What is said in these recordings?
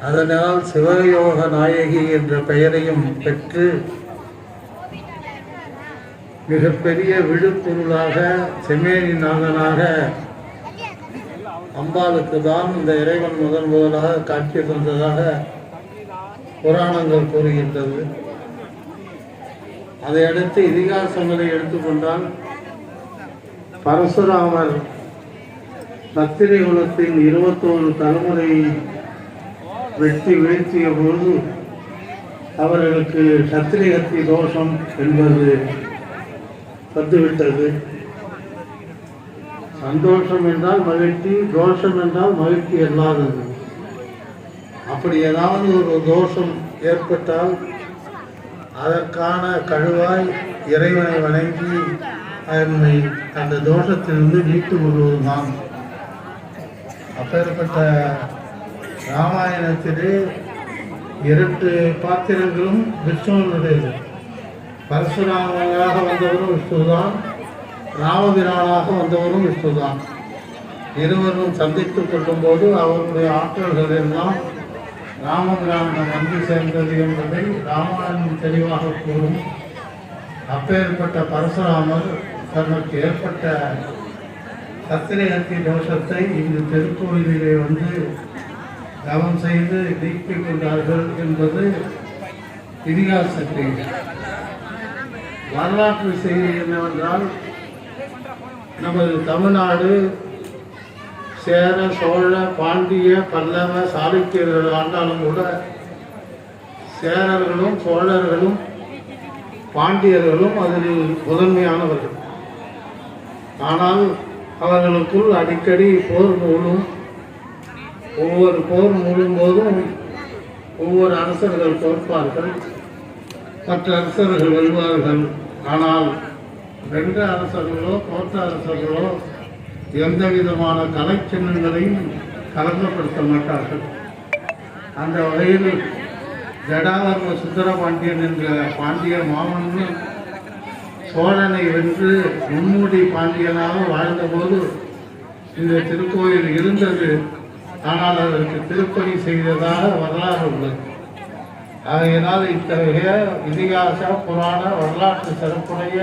அதனால் சிவயோக நாயகி என்ற பெயரையும் பெற்று மிகப்பெரிய விழுப்பொருளாக செம்மேனி நாதனாக அம்பாளுக்கு தான் இந்த இறைவன் முதலாக காட்சி தந்ததாக புராணங்கள் கூறுகின்றது. அதையடுத்து இதிகாசங்களை எடுத்துக்கொண்டால் பரசுராமர் சத்திரி குலத்தின் 21 தலைமுறையை வெட்டி வீழ்த்திய போது அவர்களுக்கு சத்திரியகத்தி தோஷம் என்பது வந்துவிட்டது. சந்தோஷம் என்றால் மகிழ்ச்சி, தோஷம் என்றால் மகிழ்ச்சி அல்லாதது. அப்படி ஏதாவது ஒரு தோஷம் ஏற்பட்டால் அதற்கான கழுவாய் இறைவனை வணங்கி அதனை அந்த தோஷத்திலிருந்து நீட்டு கொள்வதுதான். அப்பேற்பட்ட ராமாயணத்திலே 2 பாத்திரங்களும் விஷ்ணுவனுடையது. பரசுராமனாக வந்தவரும் விஷ்ணுதான், ராமபிரானாக வந்தவரும் விஷ்ணுதான். இருவரும் சந்தித்துக் கொள்ளும் போது அவருடைய ஆற்றல்கள் எல்லாம் ராமபிரானிடம் வந்து சேர்ந்தது என்பதை ராமாயணம் தெளிவாக கூறும். அப்பேற்பட்ட பரசுராமர் தனக்கு ஏற்பட்ட சத்திரியகத்தி தோஷத்தை இந்த திருக்கோயிலிலே வந்து தவம் செய்து நீக்கிக் கொண்டார்கள் என்பது இதிகாசத்தை. வரலாற்று செய்தி என்னவென்றால், நமது தமிழ்நாடு சேர, சோழ, பாண்டிய, பல்லவ, சாளுக்கியர்கள் ஆண்டாலும் கூட சேரர்களும் சோழர்களும் பாண்டியர்களும் அதில் முதன்மையானவர்கள். ஆனால் அவர்களுக்குள் அடிக்கடி போர் மூலம் ஒவ்வொரு போர் மூடும் போதும் ஒவ்வொரு அரசர்கள் தோற்பார்கள், மற்ற அரசர்கள் வெல்வார்கள். ஆனால் வென்ற அரசர்களோ தோற்ற அரசர்களோ எந்த விதமான கலை சின்னங்களையும் கலங்கப்படுத்த மாட்டார்கள். அந்த வகையில் ஜடாவர்ம சுந்தரபாண்டியன் என்ற பாண்டிய மாமன்னன் சோழனை வென்று முன்மூடி பாண்டியனாக வாழ்ந்தபோது இந்த திருக்கோயில் இருந்தது. ஆனால் அதற்கு திருப்பணி செய்ததாக வரலாறு உள்ளது. ஆகையினால் இத்தகைய இதிகாச புராண வரலாற்று சிறப்புடைய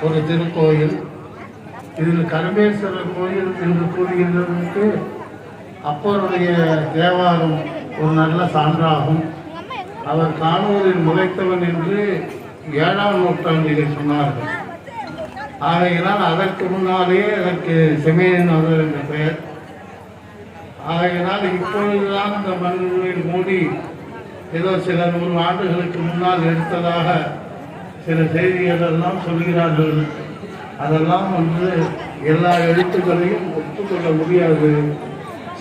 ஒரு திருக்கோயில். இதில் கருமேஸ்வரர் கோயில் என்று கூறுகின்றதற்கு அப்பருடைய தேவாரம் ஒரு நல்ல சான்றாகும். அவர் கானூரில் முளைத்தவன் என்று 7ஆம் நூற்றாண்டிலே சொன்னார்கள். ஆகையினால் அதற்கு முன்னாலேயே அதற்கு செம்மேனிநாதர் என்ற பெயர். ஆகையினால் இப்பொழுதுதான் இந்த மண்ணில் மூடி ஏதோ சில 100 ஆண்டுகளுக்கு முன்னால் எடுத்ததாக சில செய்திகள் எல்லாம் சொல்கிறார்கள். அதெல்லாம் எல்லா எழுத்துக்களையும் ஒப்புக்கொள்ள முடியாது.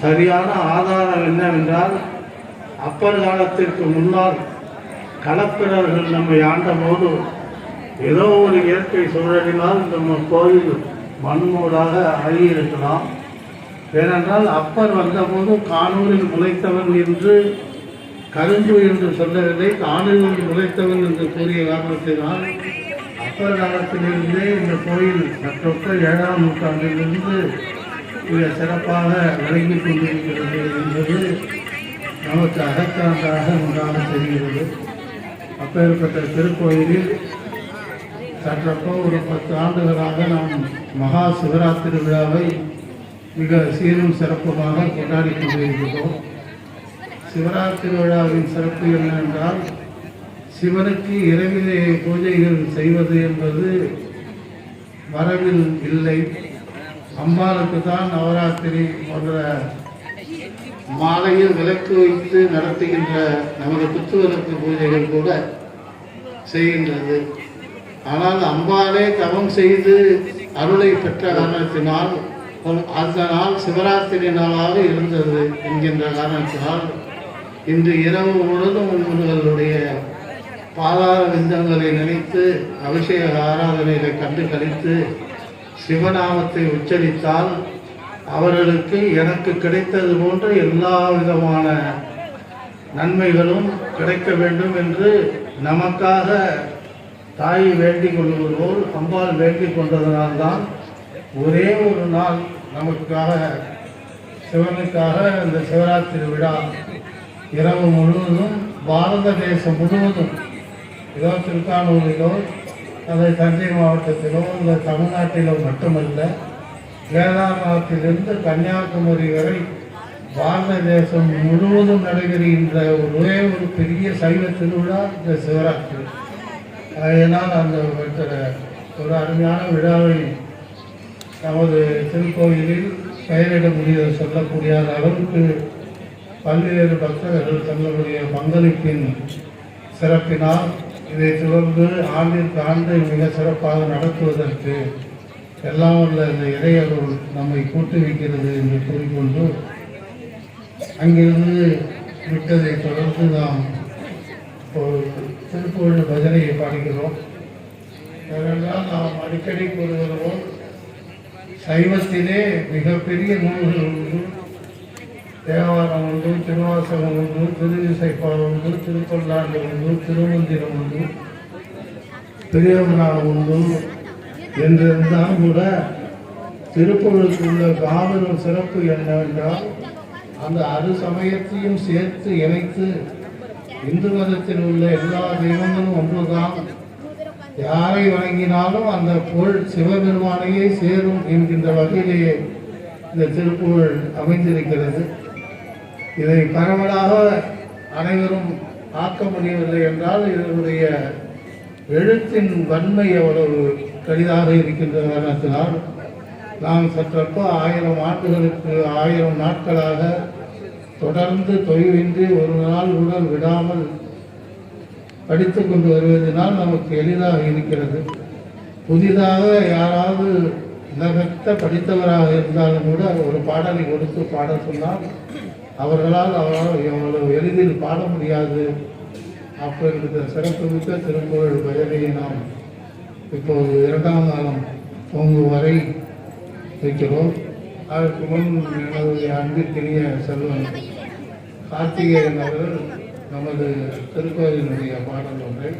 சரியான ஆதாரம் என்னவென்றால், அப்பர் காலத்திற்கு முன்னால் களப்பிரர்கள் நம்மை ஆண்ட போது ஏதோ ஒரு இயற்கை சூழலினால் நம்ம கோயில் மண்மூடாக ஆகியிருக்கலாம். ஏனென்றால் அப்பர் வந்தபோது கானூரில் முளைத்தவன் என்று கரும்பு என்று சொல்லவில்லை, கானூரில் முளைத்தவன் என்று கூறிய காரணத்தினால் அப்பர் காலத்திலிருந்தே இந்த கோயில் மற்றொற்ற 7ஆம் நூற்றாண்டிலிருந்து மிக சிறப்பாக விளங்கிக் கொண்டிருக்கிறது என்பது நமக்கு அகத்தாண்டாக ஒன்றாக தெரிகிறது. அப்பேற்பட்ட திருக்கோயிலில் சற்றப்போ ஒரு 10 ஆண்டுகளாக நாம் மகா சிவராத்திரி விழாவை மிக சீரும் சிறப்புமாக கொண்டாடி கொண்டிருக்கிறோம். சிவராத்திரி விழாவின் சிறப்பு என்னவென்றால், சிவனுக்கு இரவிலே பூஜைகள் செய்வது என்பது வரவில் இல்லை. அம்பாளுக்கு தான் நவராத்திரி போன்ற மாலையில் விளக்கு வைத்து நடத்துகின்ற நமது குத்துவிளக்கு பூஜைகள் கூட செய்கின்றது. ஆனால் அம்பாளே தவம் செய்து அருளை பெற்ற காரணத்தினால் அந்த நாள் சிவராத்திரி நாளாக இருந்தது என்கின்ற காரணத்தினால் இன்று இரவு முழுதும் உங்களுடைய பாதார விந்தங்களை நினைத்து அபிஷேக ஆராதனைகளை கண்டு கழித்து சிவநாமத்தை உச்சரித்தால் அவர்களுக்கு எனக்கு கிடைத்தது போன்ற எல்லா விதமான நன்மைகளும் கிடைக்க வேண்டும் என்று நமக்காக தாய் வேண்டிக் கொள்வது போல் அம்பாள் வேண்டிக் கொண்டதனால்தான் ஒரே ஒரு நாள் நமக்காக சிவனுக்காக இந்த சிவராத்திரி விழா இரவு முழுவதும் பாரத தேசம் முழுவதும், ஏதோ திருக்கானூரிலோ அதை தஞ்சை மாவட்டத்திலோ இல்லை தமிழ்நாட்டிலோ மட்டுமல்ல, கேதார்நாத்திலிருந்து கன்னியாகுமரி வரை பாரத தேசம் முழுவதும் நடைபெறுகின்ற ஒரே ஒரு பெரிய சைவ திருவிழா இந்த சிவராத்திரி. அதனால் அந்த ஒரு அருமையான விழாவை நமது திருக்கோயிலில் பெயரிட முடியாது, சொல்லக்கூடிய அளவுக்கு பல்வேறு பக்தர்கள் தங்களுடைய பங்களிப்பின் சிறப்பினால் இதை தொடர்ந்து ஆண்டிற்கு ஆண்டு மிக சிறப்பாக நடத்துவதற்கு எல்லாம் உள்ள இந்த இறையருள் நம்மை கூட்டுவிக்கிறது என்று கூறிக்கொண்டு, அங்கிருந்து விட்டதை தொடர்ந்து நாம் ஒரு திருப்புகழ் பஜனையை பாடுகிறோம். ஏனென்றால் நாம் அடிக்கடி கூறுகிறோம், சைவத்திலே மிகப்பெரிய நூல்கள் உண்டு. தேவாரம் உண்டு, திருவாசகம் உண்டு, திருவிசைப்பாடு உண்டு, திருத்தொண்டாண்டு உண்டு, திருமந்திரம் உண்டு, பெரியவனாக உண்டு என்றிருந்தால் கூட திருப்புகழுக்கு உள்ள காவிரம் சிறப்பு என்னவென்றால், அந்த அறு சமயத்தையும் சேர்த்து இணைத்து இந்து மதத்தில் உள்ள எல்லா தெய்வங்களும் ஒன்றுதான், யாரை வணங்கினாலும் அந்த புகழ் சிவபெருமானையே சேரும் என்கின்ற வகையிலேயே இந்த திருப்புகழ் அமைந்திருக்கிறது. இதை பரவலாக அனைவரும் ஆக்க முடியவில்லை என்றால் இதனுடைய எழுத்தின் வன்மை எவ்வளவு கடிதாக இருக்கின்ற காரணத்தினால் நாம் சற்றப்ப 1000 ஆண்டுகளுக்கு 1000 நாட்களாக தொடர்ந்து தொய்வின்றி ஒரு நாள் உடல் விடாமல் படித்து கொண்டு வருவதனால் நமக்கு எளிதாக இருக்கிறது. புதிதாக யாராவது உலகத்த படித்தவராக இருந்தாலும் கூட ஒரு பாடலை கொடுத்து பாட சொன்னால் அவர்களால் எவ்வளவு எளிதில் பாட முடியாது. அப்படிங்கிற சிறப்புமிக்க திருப்புகழ் பஜனையை நாம் இப்போது 2ஆம் நாளம் பொங்கும் வரை வைக்கிறோம். அதற்கு முன் எனது அன்பிற்கினிய செல்வன் கார்த்திகேயன் அவர்கள் நமது திருக்கோயிலினுடைய பாடல் ஒன்றை